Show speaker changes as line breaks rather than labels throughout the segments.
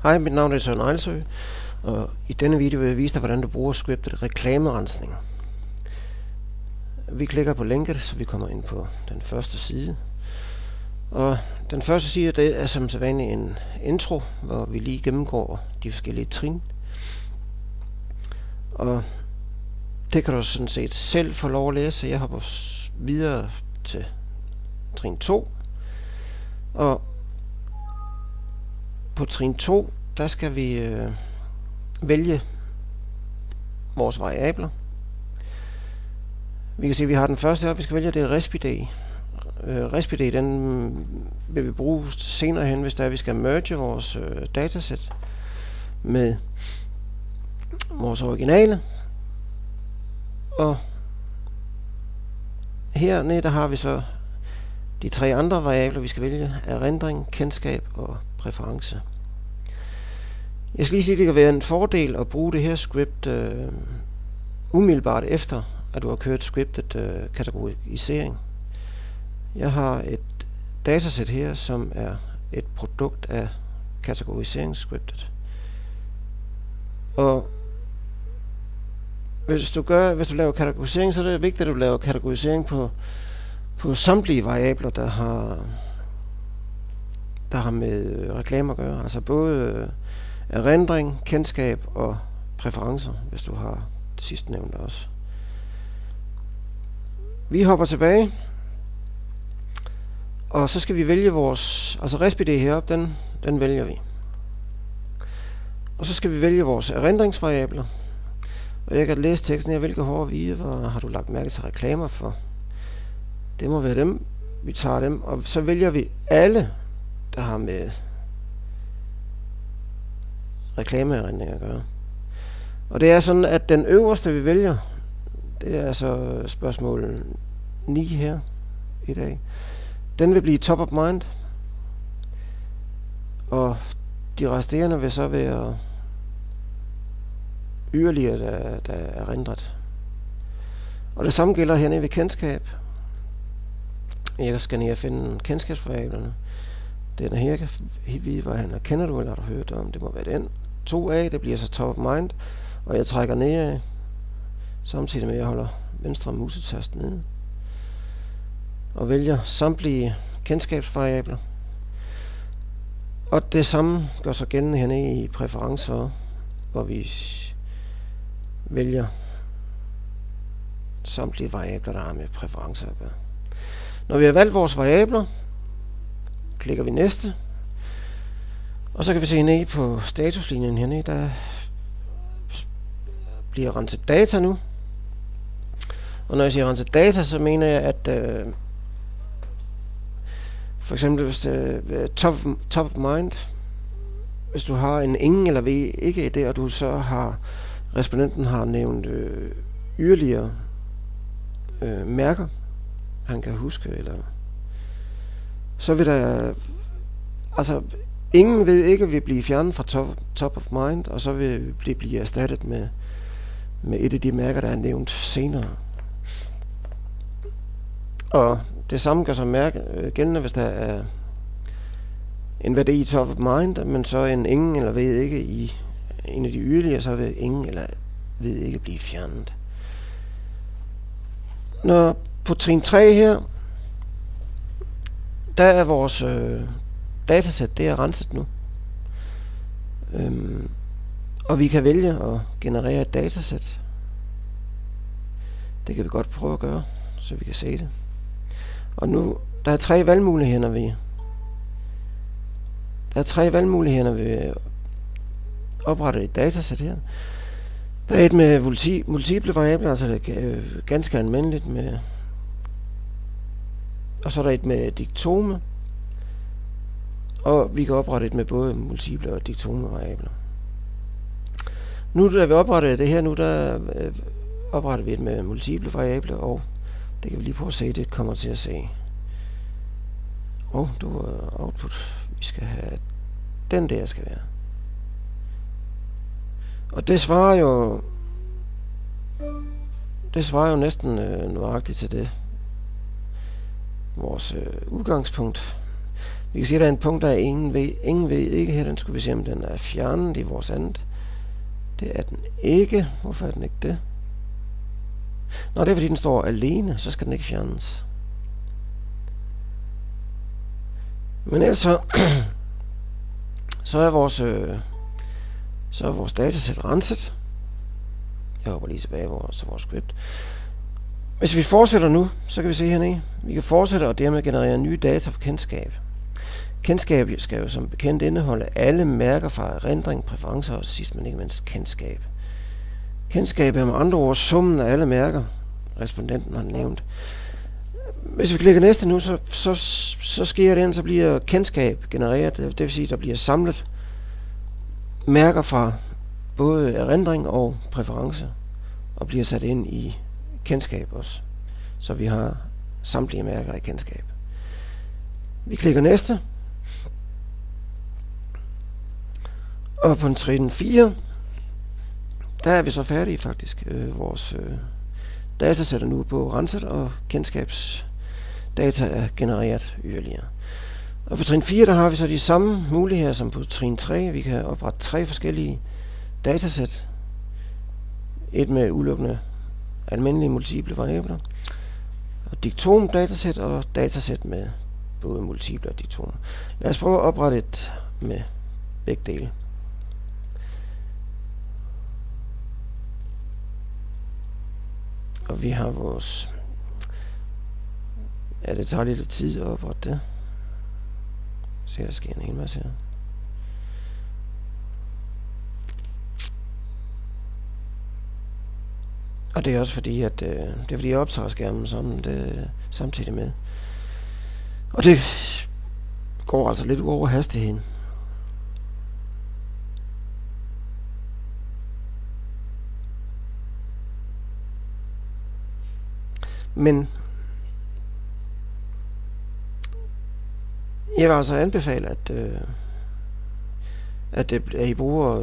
Hej, mit navn er Søren Ejlsø, og i denne video vil jeg vise dig, hvordan du bruger scriptet reklamerensning. Vi klikker på linket, så vi kommer ind på den første side. Og den første side, det er som sædvanligt en intro, hvor vi lige gennemgår de forskellige trin. Og det kan du sådan set selv få lov at læse. Jeg hopper videre til trin 2. Og på trin 2, der skal vi vælge vores variabler. Vi kan se, at vi har den første her, vi skal vælge, det er RespiD. RespiD, den vil vi bruge senere hen, hvis der vi skal merge vores datasæt med vores originale. Og hernede, der har vi så de tre andre variabler, vi skal vælge, er rendring, kendskab og præference. Jeg skal lige sige, at det kan være en fordel at bruge det her script umiddelbart efter, at du har kørt scriptet kategorisering. Jeg har et datasæt her, som er et produkt af kategoriseringsscriptet. Og hvis du laver kategorisering, så er det vigtigt, at du laver kategorisering på samtlige variabler, der har med reklamer at gøre. Altså både erindring, kendskab og præferencer, hvis du har det sidste nævnt også. Vi hopper tilbage, og så skal vi vælge vores, altså RespiD heroppe, den vælger vi. Og så skal vi vælge vores erindringsvariabler. Og jeg kan læse teksten her, hvilke hårde hvide har du lagt mærke til reklamer for. Det må være dem. Vi tager dem, og så vælger vi alle, der har med reklameerindring at gøre. Og det er sådan, at den øverste, vi vælger, det er altså spørgsmål 9 her i dag. Den vil blive top of mind, og de resterende vil så være yderligere, der er erindret. Og det samme gælder hernede ved kendskab. Jeg skal ned og finde kendskabsvariablerne. Den her kan vide, hvad han kender du, eller har du hørt om. Det må være den. 2A, det bliver så top of mind. Og jeg trækker ned, samtidig med at jeg holder venstre musetast nede. Og vælger samtlige kendskabsvariabler. Og det samme gør sig gældende hernede i præferencer, hvor vi vælger samtlige variabler, der har med præferencer at gøre. Når vi har valgt vores variabler, klikker vi næste. Og så kan vi se ned på statuslinjen hernede, der bliver renset data nu. Og når jeg siger renset data, så mener jeg, at for eksempel hvis det er top of mind, hvis du har en ingen eller ved ikke i det, og du så har respondenten har nævnt yderligere mærker, han kan huske, eller så vil der, altså ingen ved ikke vil blive fjernet fra top of mind, og så vil det blive erstattet med et af de mærker, der er nævnt senere. Og det samme gør sig gældende, hvis der er en værdi i top of mind, men så en ingen eller ved ikke i en af de yderligere, så vil ingen eller ved ikke blive fjernet. Når på trin 3 her, der er vores datasæt, det er renset nu. Og vi kan vælge at generere et datasæt. Det kan vi godt prøve at gøre, så vi kan se det. Og nu, der er tre valgmuligheder, når vi opretter et datasæt her. Der er et med multiple variabler, altså det er ganske almindeligt med. Og så er der et med diktome. Og vi kan oprette et med både multiple og diktome variabler. Nu da vi opretter det her, der opretter vi et med multiple variabler, og det kan vi lige prøve at se, det kommer til at se. Og du er output. Vi skal have den der skal være. Og det svarer jo næsten nøjagtigt til det. Vores udgangspunkt. Vi kan se, at der er en punkt, der er ingen ved ikke her. Den skulle vi se, om den er fjernet i vores andet. Det er den ikke. Hvorfor er den ikke det? Nå, det er fordi den står alene, så skal den ikke fjernes. Men ellers så er vores datasæt renset. Jeg hopper lige tilbage til vores script. Hvis vi fortsætter nu, så kan vi se hernede. Vi kan fortsætte og dermed generere nye data for kendskab. Kendskab skal jo som bekendt indeholde alle mærker fra erindring, præferencer og sidst men ikke mindst kendskab. Kendskab er med andre ord summen af alle mærker, respondenten har nævnt. Hvis vi klikker næste nu, så sker det, så bliver kendskab genereret. Det vil sige, at der bliver samlet mærker fra både erindring og præferencer og bliver sat ind i kendskab også. Så vi har samtlige mærker i kendskab. Vi klikker næste. Og på trin 4, der er vi så færdige faktisk. Vores datasæt er nu på renset, og kendskabsdata er genereret yderligere. Og på trin 4, der har vi så de samme muligheder som på trin 3. Vi kan oprette 3 forskellige datasæt. Et med udelukkende almindelige multiple variabler, og diktom datasæt og datasæt med både multiple og diktom. Lad os prøve at oprette et med begge dele. Og vi har vores... Ja, det tager lidt tid at oprette det. Se, der sker en hel masse her. Og det er også fordi, at jeg optager skærmen samtidig med. Og det går altså lidt over hastigheden. Men jeg vil altså anbefale, at I bruger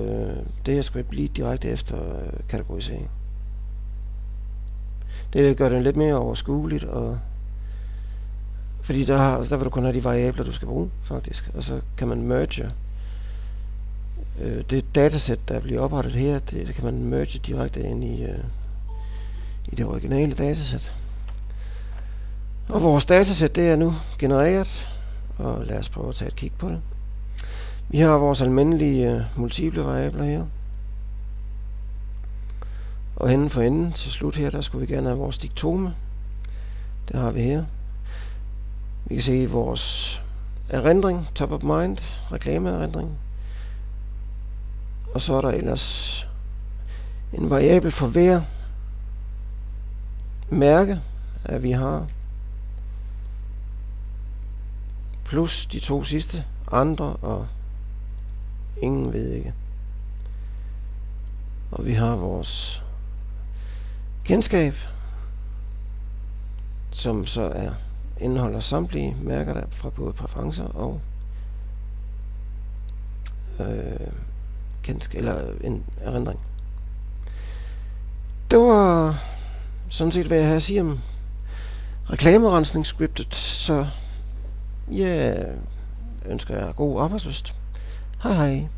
det her script lige direkte efter kategorisering. Det gør det lidt mere overskueligt, og fordi der vil du kun have de variabler, du skal bruge, faktisk. Og så kan man merge det datasæt, der bliver oprettet her, det kan man merge direkte ind i det originale datasæt. Og vores datasæt, det er nu genereret, og lad os prøve at tage et kig på det. Vi har vores almindelige multiple variabler her. Og henne for enden til slut her, der skulle vi gerne have vores diktome. Det har vi her. Vi kan se vores erindring, top of mind, reklameerindring. Og så er der ellers en variabel for hver mærke, at vi har. Plus de 2 sidste, andre og ingen ved ikke. Og vi har vores kendskab, som så indeholder samtlige mærker der fra både præferencer og kendskab eller en erindring. Det var sådan set hvad jeg havde at sige om reklamerensningsscriptet, så jeg ønsker jer god arbejdslyst. Hej hej.